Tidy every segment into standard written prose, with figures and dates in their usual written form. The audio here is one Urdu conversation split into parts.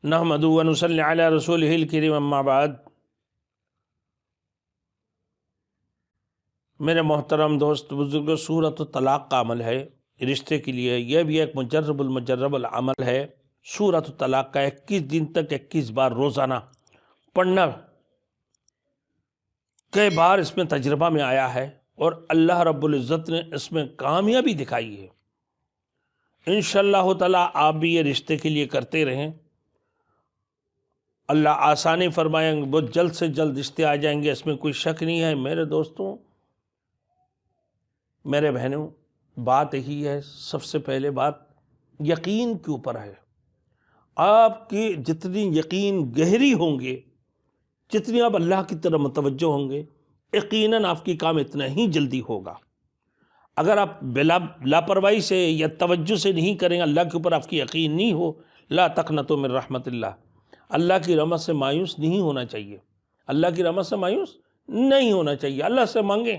نحمدہ و نصلی علی رسولہ الکریم اما بعد۔ میرے محترم دوست بزرگوں، سورۃ الطلاق کا عمل ہے رشتے کے لیے، یہ بھی ایک مجرب العمل ہے۔ سورۃ الطلاق کا 21 دن تک 21 بار روزانہ پڑھنا کئی بار اس میں تجربہ میں آیا ہے، اور اللہ رب العزت نے اس میں کامیابی دکھائی ہے۔ انشاءاللہ تعالی آپ بھی یہ رشتے کے لیے کرتے رہیں، اللہ آسانی فرمائیں گے، بہت جلد سے جلد رشتے آ جائیں گے، اس میں کوئی شک نہیں ہے۔ میرے دوستوں، میرے بہنوں، بات یہی ہے، سب سے پہلے بات یقین کے اوپر ہے۔ آپ کی جتنی یقین گہری ہوں گے، جتنی آپ اللہ کی طرف متوجہ ہوں گے، یقیناً آپ کی کام اتنا ہی جلدی ہوگا۔ اگر آپ لاپرواہی سے یا توجہ سے نہیں کریں، اللہ کے اوپر آپ کی یقین نہیں ہو، لا تقنطوا من رحمت اللہ، اللہ کی رحمت سے مایوس نہیں ہونا چاہیے، اللہ کی رحمت سے مایوس نہیں ہونا چاہیے۔ اللہ سے مانگیں،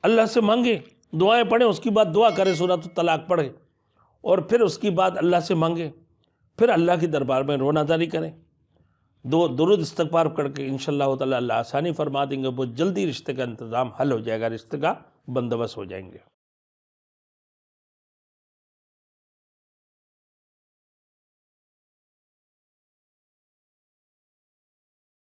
اللہ سے مانگیں، دعائیں پڑھیں، اس کی بعد دعا کریں، سورۃ الطلاق پڑھیں، اور پھر اس کی بعد اللہ سے مانگیں، پھر اللہ کی دربار میں رونا داری کریں، درود استغفار کر کے انشاءاللہ تعالی اللہ آسانی فرما دیں گے، بہت جلدی رشتے کا انتظام حل ہو جائے گا، رشتے کا بندوبست ہو جائیں گے۔